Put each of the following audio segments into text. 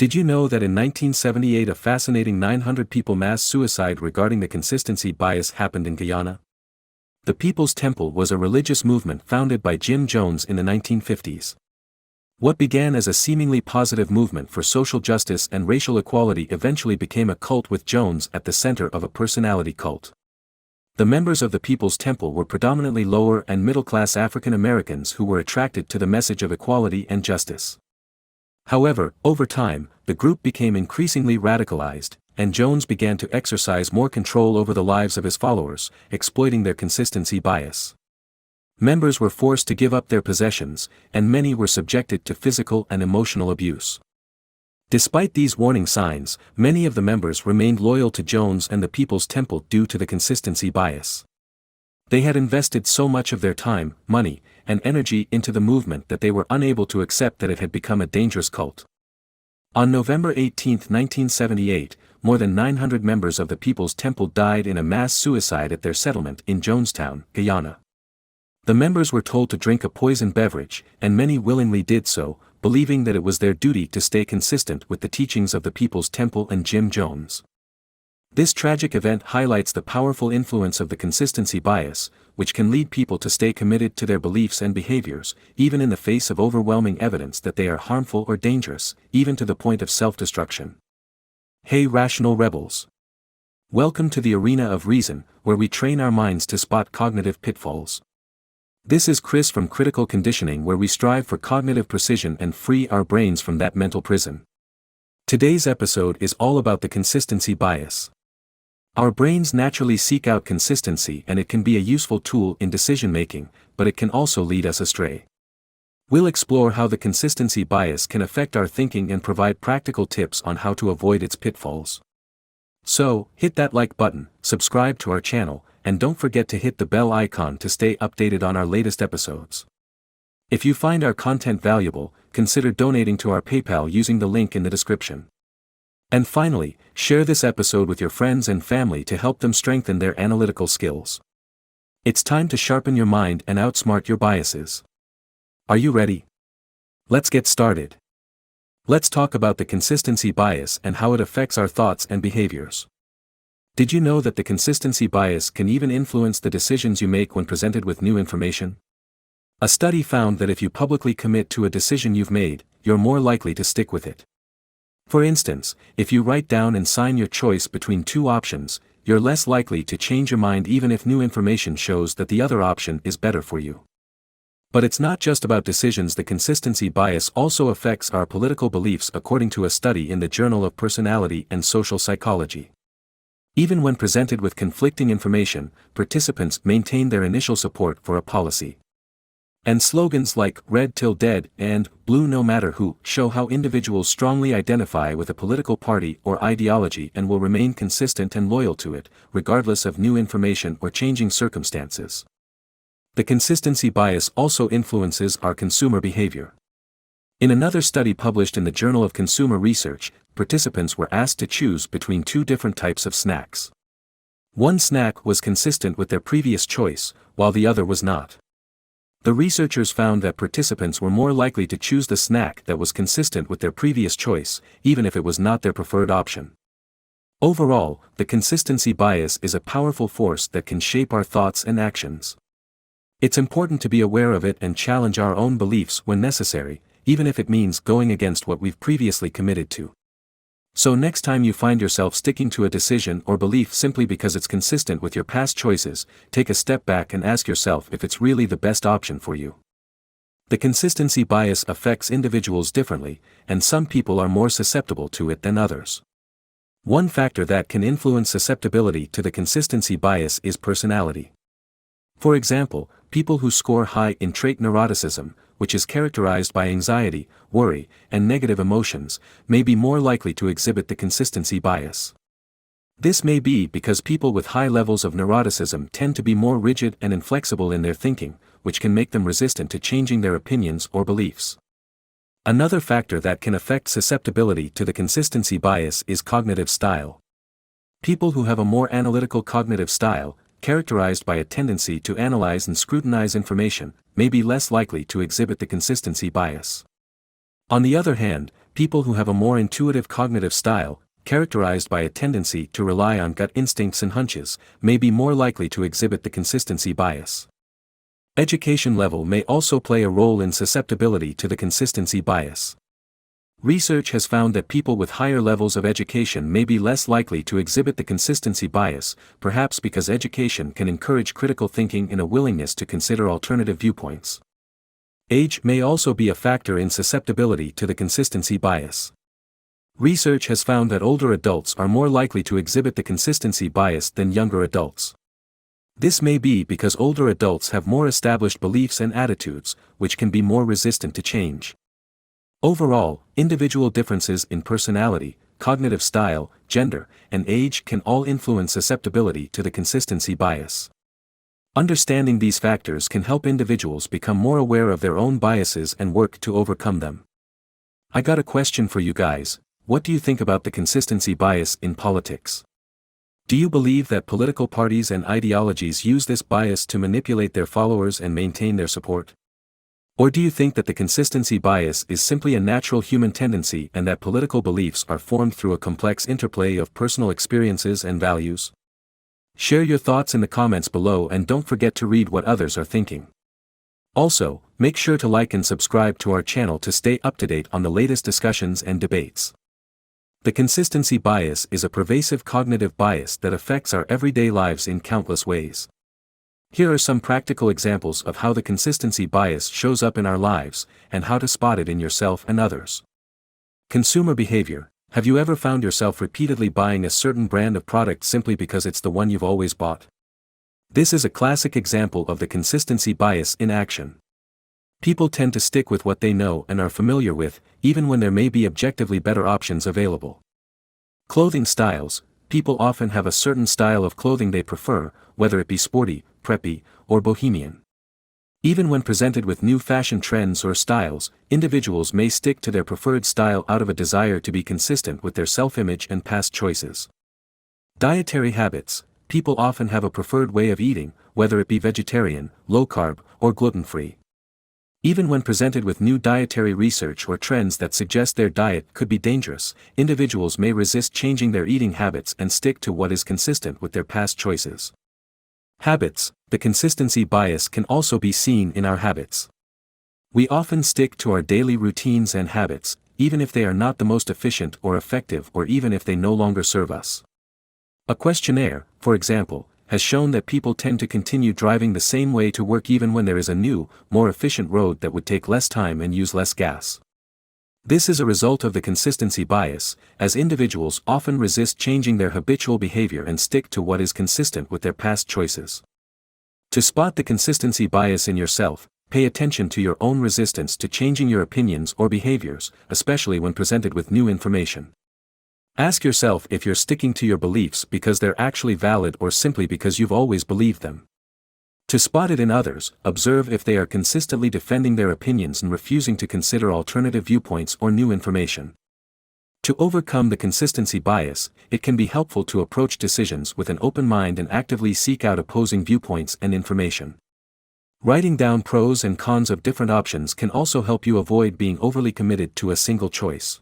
Did you know that in 1978 a fascinating 900 people mass suicide regarding the consistency bias happened in Guyana? The People's Temple was a religious movement founded by Jim Jones in the 1950s. What began as a seemingly positive movement for social justice and racial equality eventually became a cult with Jones at the center of a personality cult. The members of the People's Temple were predominantly lower and middle-class African Americans who were attracted to the message of equality and justice. However, over time, the group became increasingly radicalized, and Jones began to exercise more control over the lives of his followers, exploiting their consistency bias. Members were forced to give up their possessions, and many were subjected to physical and emotional abuse. Despite these warning signs, many of the members remained loyal to Jones and the People's Temple due to the consistency bias. They had invested so much of their time, money, and energy into the movement that they were unable to accept that it had become a dangerous cult. On November 18, 1978, more than 900 members of the People's Temple died in a mass suicide at their settlement in Jonestown, Guyana. The members were told to drink a poisoned beverage, and many willingly did so, believing that it was their duty to stay consistent with the teachings of the People's Temple and Jim Jones. This tragic event highlights the powerful influence of the consistency bias, which can lead people to stay committed to their beliefs and behaviors, even in the face of overwhelming evidence that they are harmful or dangerous, even to the point of self-destruction. Hey rational rebels! Welcome to the arena of reason, where we train our minds to spot cognitive pitfalls. This is Chris from Critical Conditioning, where we strive for cognitive precision and free our brains from that mental prison. Today's episode is all about the consistency bias. Our brains naturally seek out consistency, and it can be a useful tool in decision-making, but it can also lead us astray. We'll explore how the consistency bias can affect our thinking and provide practical tips on how to avoid its pitfalls. So, hit that like button, subscribe to our channel, and don't forget to hit the bell icon to stay updated on our latest episodes. If you find our content valuable, consider donating to our PayPal using the link in the description. And finally, share this episode with your friends and family to help them strengthen their analytical skills. It's time to sharpen your mind and outsmart your biases. Are you ready? Let's get started. Let's talk about the consistency bias and how it affects our thoughts and behaviors. Did you know that the consistency bias can even influence the decisions you make when presented with new information? A study found that if you publicly commit to a decision you've made, you're more likely to stick with it. For instance, if you write down and sign your choice between two options, you're less likely to change your mind even if new information shows that the other option is better for you. But it's not just about decisions. The consistency bias also affects our political beliefs, according to a study in the Journal of Personality and Social Psychology. Even when presented with conflicting information, participants maintain their initial support for a policy. And slogans like "Red till dead" and "Blue no matter who" show how individuals strongly identify with a political party or ideology and will remain consistent and loyal to it, regardless of new information or changing circumstances. The consistency bias also influences our consumer behavior. In another study published in the Journal of Consumer Research, participants were asked to choose between two different types of snacks. One snack was consistent with their previous choice, while the other was not. The researchers found that participants were more likely to choose the snack that was consistent with their previous choice, even if it was not their preferred option. Overall, the consistency bias is a powerful force that can shape our thoughts and actions. It's important to be aware of it and challenge our own beliefs when necessary, even if it means going against what we've previously committed to. So next time you find yourself sticking to a decision or belief simply because it's consistent with your past choices, take a step back and ask yourself if it's really the best option for you. The consistency bias affects individuals differently, and some people are more susceptible to it than others. One factor that can influence susceptibility to the consistency bias is personality. For example, people who score high in trait neuroticism, which is characterized by anxiety, worry, and negative emotions, may be more likely to exhibit the consistency bias. This may be because people with high levels of neuroticism tend to be more rigid and inflexible in their thinking, which can make them resistant to changing their opinions or beliefs. Another factor that can affect susceptibility to the consistency bias is cognitive style. People who have a more analytical cognitive style, characterized by a tendency to analyze and scrutinize information, may be less likely to exhibit the consistency bias. On the other hand, people who have a more intuitive cognitive style, characterized by a tendency to rely on gut instincts and hunches, may be more likely to exhibit the consistency bias. Education level may also play a role in susceptibility to the consistency bias. Research has found that people with higher levels of education may be less likely to exhibit the consistency bias, perhaps because education can encourage critical thinking and a willingness to consider alternative viewpoints. Age may also be a factor in susceptibility to the consistency bias. Research has found that older adults are more likely to exhibit the consistency bias than younger adults. This may be because older adults have more established beliefs and attitudes, which can be more resistant to change. Overall, individual differences in personality, cognitive style, gender, and age can all influence susceptibility to the consistency bias. Understanding these factors can help individuals become more aware of their own biases and work to overcome them. I got a question for you guys. What do you think about the consistency bias in politics? Do you believe that political parties and ideologies use this bias to manipulate their followers and maintain their support? Or do you think that the consistency bias is simply a natural human tendency and that political beliefs are formed through a complex interplay of personal experiences and values? Share your thoughts in the comments below and don't forget to read what others are thinking. Also, make sure to like and subscribe to our channel to stay up to date on the latest discussions and debates. The consistency bias is a pervasive cognitive bias that affects our everyday lives in countless ways. Here are some practical examples of how the consistency bias shows up in our lives, and how to spot it in yourself and others. Consumer behavior. Have you ever found yourself repeatedly buying a certain brand of product simply because it's the one you've always bought? This is a classic example of the consistency bias in action. People tend to stick with what they know and are familiar with, even when there may be objectively better options available. Clothing styles. People often have a certain style of clothing they prefer, whether it be sporty, preppy, or bohemian. Even when presented with new fashion trends or styles, individuals may stick to their preferred style out of a desire to be consistent with their self-image and past choices. Dietary habits. People often have a preferred way of eating, whether it be vegetarian, low-carb, or gluten-free. Even when presented with new dietary research or trends that suggest their diet could be dangerous, individuals may resist changing their eating habits and stick to what is consistent with their past choices. Habits. The consistency bias can also be seen in our habits. We often stick to our daily routines and habits, even if they are not the most efficient or effective, or even if they no longer serve us. A questionnaire, for example, has shown that people tend to continue driving the same way to work even when there is a new, more efficient road that would take less time and use less gas. This is a result of the consistency bias, as individuals often resist changing their habitual behavior and stick to what is consistent with their past choices. To spot the consistency bias in yourself, pay attention to your own resistance to changing your opinions or behaviors, especially when presented with new information. Ask yourself if you're sticking to your beliefs because they're actually valid or simply because you've always believed them. To spot it in others, observe if they are consistently defending their opinions and refusing to consider alternative viewpoints or new information. To overcome the consistency bias, it can be helpful to approach decisions with an open mind and actively seek out opposing viewpoints and information. Writing down pros and cons of different options can also help you avoid being overly committed to a single choice.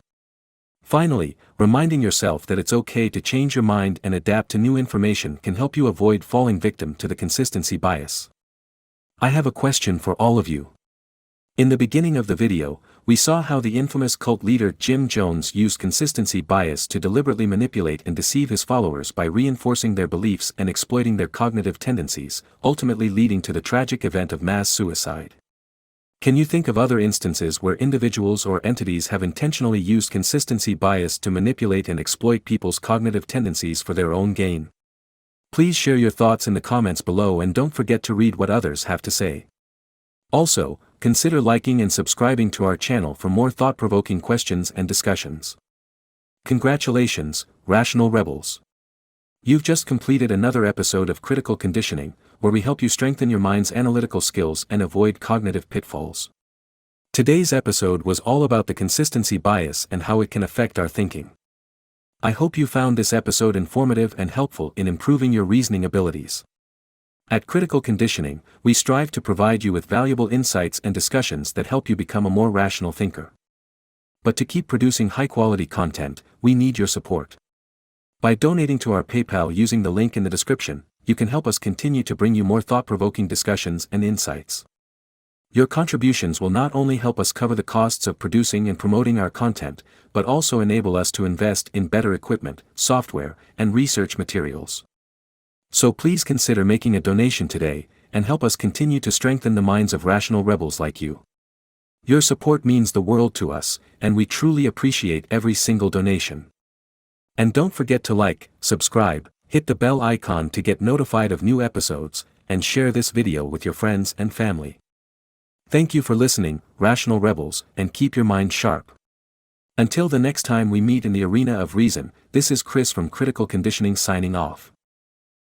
Finally, reminding yourself that it's okay to change your mind and adapt to new information can help you avoid falling victim to the consistency bias. I have a question for all of you. In the beginning of the video, we saw how the infamous cult leader Jim Jones used consistency bias to deliberately manipulate and deceive his followers by reinforcing their beliefs and exploiting their cognitive tendencies, ultimately leading to the tragic event of mass suicide. Can you think of other instances where individuals or entities have intentionally used consistency bias to manipulate and exploit people's cognitive tendencies for their own gain? Please share your thoughts in the comments below and don't forget to read what others have to say. Also, consider liking and subscribing to our channel for more thought-provoking questions and discussions. Congratulations, Rational Rebels! You've just completed another episode of Critical Conditioning, where we help you strengthen your mind's analytical skills and avoid cognitive pitfalls. Today's episode was all about the consistency bias and how it can affect our thinking. I hope you found this episode informative and helpful in improving your reasoning abilities. At Critical Conditioning, we strive to provide you with valuable insights and discussions that help you become a more rational thinker. But to keep producing high-quality content, we need your support. By donating to our PayPal using the link in the description, you can help us continue to bring you more thought-provoking discussions and insights. Your contributions will not only help us cover the costs of producing and promoting our content, but also enable us to invest in better equipment, software, and research materials. So please consider making a donation today, and help us continue to strengthen the minds of rational rebels like you. Your support means the world to us, and we truly appreciate every single donation. And don't forget to like, subscribe, hit the bell icon to get notified of new episodes, and share this video with your friends and family. Thank you for listening, rational rebels, and keep your mind sharp. Until the next time we meet in the arena of reason, this is Chris from Critical Conditioning signing off.